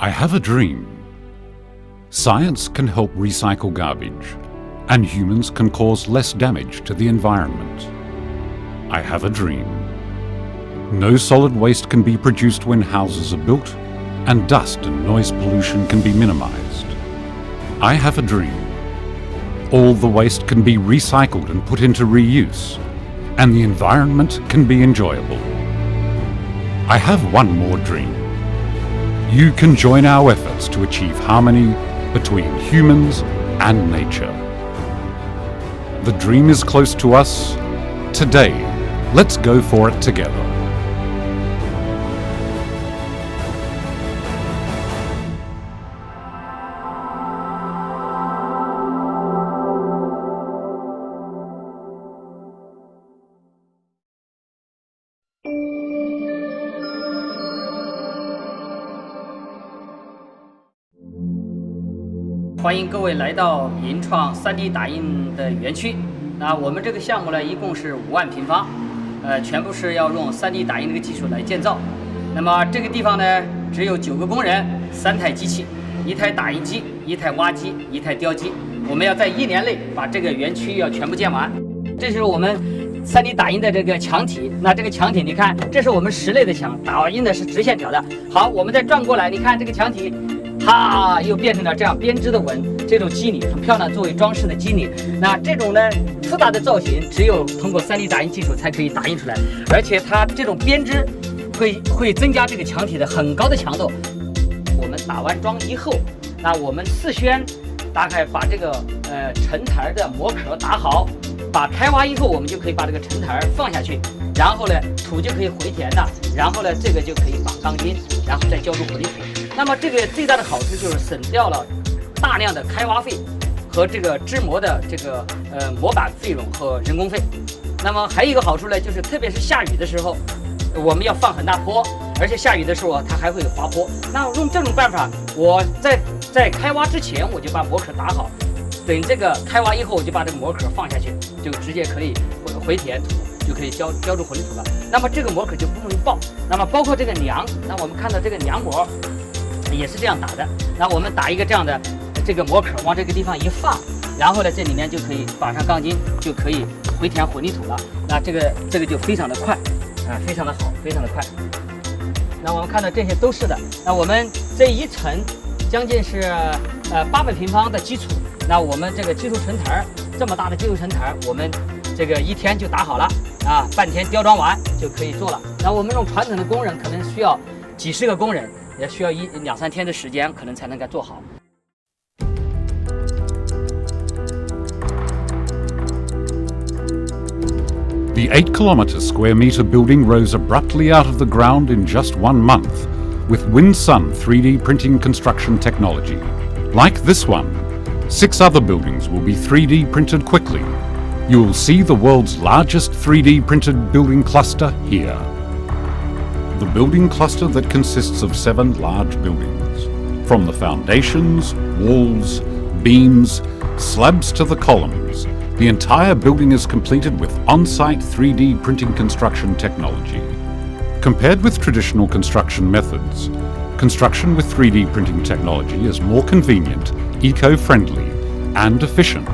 I have a dream. Science can help recycle garbage, and humans can cause less damage to the environment. I have a dream. No solid waste can be produced when houses are built, and dust and noise pollution can be minimized. I have a dream. All the waste can be recycled and put into reuse, and the environment can be enjoyable. I have one more dream. You can join our efforts to achieve harmony between humans and nature. The dream is close to us. Today, let's go for it together.欢迎各位来到银创 3D 打印的园区。那我们这个项目呢，一共是5万平方，全部是要用 3D 打印这个技术来建造。那么这个地方呢，只有9个工人，3台机器，1台打印机，1台挖机，1台雕机。我们要在1年内把这个园区要全部建完。这是我们 3D 打印的这个墙体。那这个墙体，你看，这是我们室内的墙，打印的是直线条的。好，我们再转过来，你看这个墙体。又变成了这样编织的纹，这种肌理很漂亮，作为装饰的肌理。那这种呢复杂的造型，只有通过 3D 打印技术才可以打印出来，而且它这种编织会增加这个墙体的很高的强度。我们打完桩以后，那我们事先大概把这个成台的模壳打好，把开挖以后，我们就可以把这个成台放下去，然后呢土就可以回填了，然后呢这个就可以绑钢筋，然后再浇筑混凝土。那么这个最大的好处就是省掉了大量的开挖费和这个织模的这个模板费用和人工费。那么还有一个好处呢，就是特别是下雨的时候，我们要放很大坡，而且下雨的时候它还会有滑坡。那用这种办法，我在开挖之前我就把模壳打好，等这个开挖以后我就把这个模壳放下去，就直接可以回填土，就可以浇筑混凝土了。那么这个模壳就不容易爆。那么包括这个梁，那我们看到这个梁模也是这样打的。那我们打一个这样的这个模壳往这个地方一放，然后呢这里面就可以绑上钢筋，就可以回填混凝土了。那这个就非常的快非常的好，非常的快。那我们看到这些都是的。那我们这一层将近是800平方的基础。那我们这个技术成台这么大的技术成台，我们这个1天就打好了半天雕装完就可以做了。那我们用传统的工人可能需要几十个工人，也需要2-3天的时间，可能才能给做好。The 8-kilometer square meter building rose abruptly out of the ground in just 1 month with Winsun 3D printing construction technology. Like this one, 6 other buildings will be 3D printed quickly. You will see the world's largest 3D printed building cluster here. The building cluster that consists of 7 large buildings. From the foundations, walls, beams, slabs to the columns, the entire building is completed with on-site 3D printing construction technology. Compared with traditional construction methods, construction with 3D printing technology is more convenient, eco-friendly, and efficient.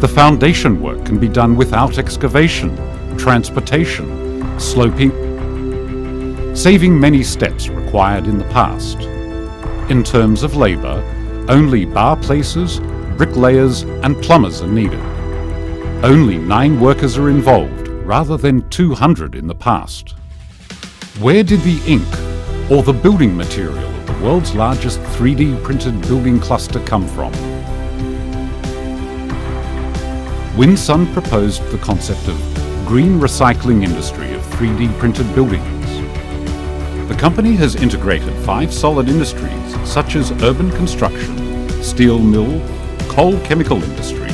The foundation work can be done without excavation, transportation, sloping, saving many steps required in the past. In terms of labour, only bar placers, bricklayers and plumbers are needed. Only 9 workers are involved, rather than 200 in the past. Where did the ink, or the building material of the world's largest 3D printed building cluster come from? Winsun proposed the concept of green recycling industry of 3D printed buildings. The company has integrated 5 solid industries such as urban construction, steel mill, coal chemical industry,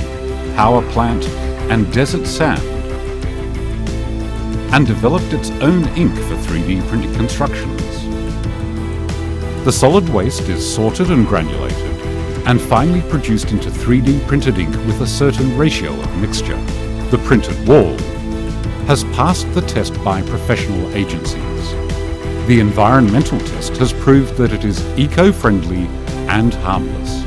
power plant and desert sand, and developed its own ink for 3D printing constructions. The solid waste is sorted and granulated and finally produced into 3D printed ink with a certain ratio of mixture. The printed wall has passed the test by professional agencies. The environmental test has proved that it is eco-friendly and harmless.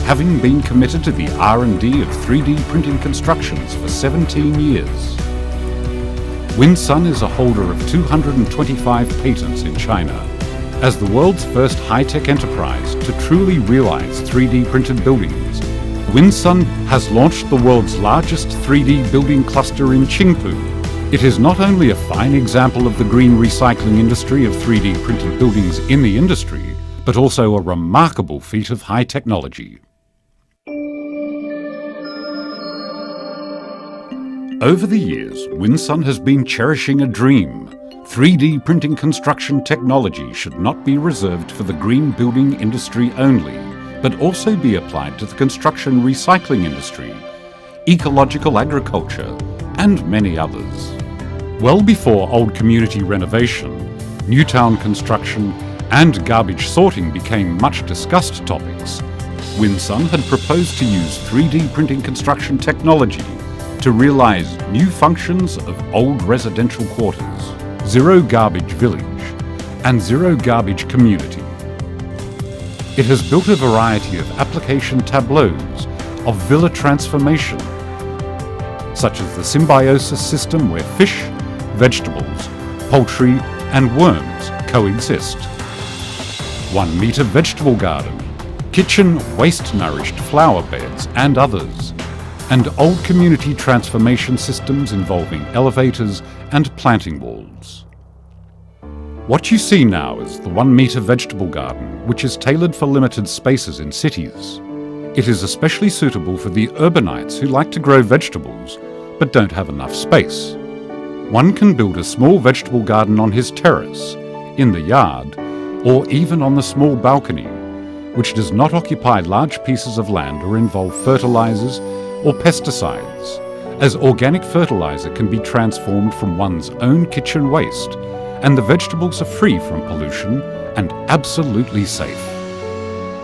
Having been committed to the R&D of 3D printing constructions for 17 years, Winsun is a holder of 225 patents in China. As the world's first high-tech enterprise to truly realize 3D printed buildings, Winsun has launched the world's largest 3D building cluster in Qingpu. It is not only a fine example of the green recycling industry of 3D printed buildings in the industry, but also a remarkable feat of high technology. Over the years, Winsun has been cherishing a dream. 3D printing construction technology should not be reserved for the green building industry only, but also be applied to the construction recycling industry, ecological agriculture, and many others. Well before old community renovation, new town construction, and garbage sorting became much discussed topics, Winsun had proposed to use 3D printing construction technology to realize new functions of old residential quarters, zero garbage village, and zero garbage community. It has built a variety of application tableaus of villa transformation, such as the symbiosis system where fish, vegetables, poultry, and worms coexist. 1 meter vegetable garden, kitchen waste-nourished flower beds and others, and old community transformation systems involving elevators and planting walls. What you see now is the 1 meter vegetable garden, which is tailored for limited spaces in cities. It is especially suitable for the urbanites who like to grow vegetables but don't have enough space. One can build a small vegetable garden on his terrace, in the yard, or even on the small balcony, which does not occupy large pieces of land or involve fertilizers or pesticides, as organic fertilizer can be transformed from one's own kitchen waste, and the vegetables are free from pollution and absolutely safe.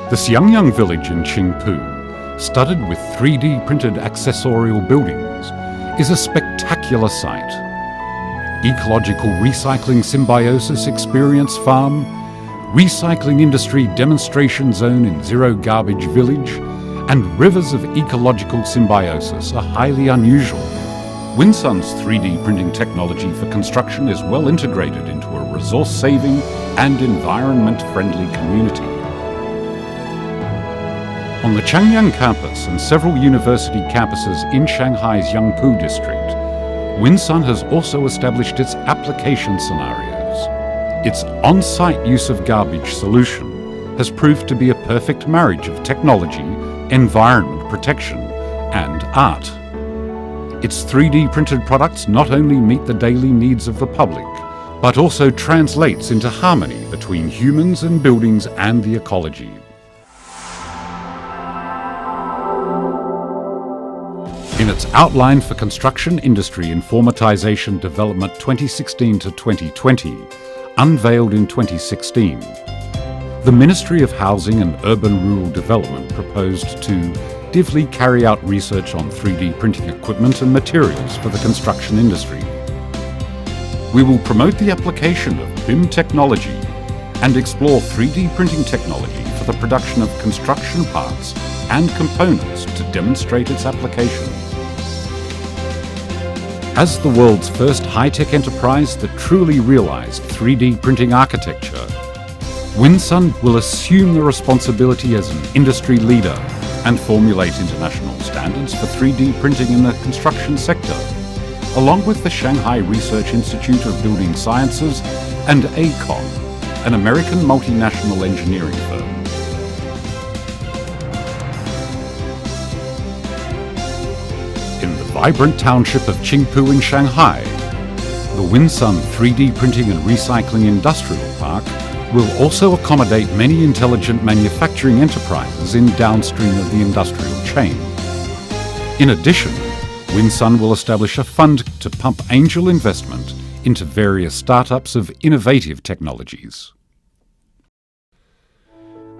The Xiangyang village in Qingpu, studded with 3D printed accessorial buildings, is a spectacular sight. Ecological recycling symbiosis experience farm, recycling industry demonstration zone in zero garbage village, and rivers of ecological symbiosis are highly unusual. Winsun's 3D printing technology for construction is well integrated into a resource-saving and environment-friendly community. On the Changyang campus and several university campuses in Shanghai's Yangpu district, Winsun has also established its application scenarios. Its on-site use of garbage solution has proved to be a perfect marriage of technology, environment protection, and art. Its 3D printed products not only meet the daily needs of the public, but also translates into harmony between humans and buildings and the ecology. In its Outline for Construction Industry Informatization Development 2016 to 2020, unveiled in 2016, the Ministry of Housing and Urban-Rural Development proposed to actively carry out research on 3D printing equipment and materials for the construction industry. We will promote the application of BIM technology and explore 3D printing technology for the production of construction parts and components to demonstrate its application. As the world's first high-tech enterprise that truly realized 3D printing architecture, Winsun will assume the responsibility as an industry leader and formulate international standards for 3D printing in the construction sector, along with the Shanghai Research Institute of Building Sciences and AECOM, an American multinational engineering firm. In the vibrant township of Qingpu in Shanghai, the Winsun 3D printing and recycling industrial park will also accommodate many intelligent manufacturing enterprises in downstream of the industrial chain. In addition, Winsun will establish a fund to pump angel investment into various startups of innovative technologies.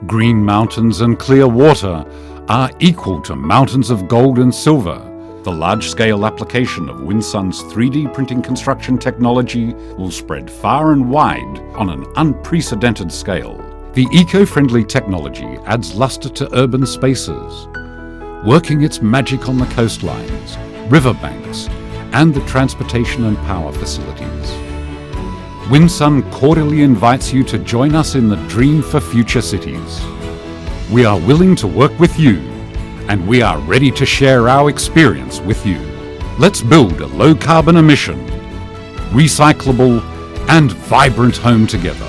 Green mountains and clear water are equal to mountains of gold and silver, The large-scale application of Winsun's 3D printing construction technology will spread far and wide on an unprecedented scale. The eco-friendly technology adds luster to urban spaces, working its magic on the coastlines, riverbanks, and the transportation and power facilities. Winsun cordially invites you to join us in the dream for future cities. We are willing to work with you, and we are ready to share our experience with you. Let's build a low-carbon emission, recyclable, and vibrant home together.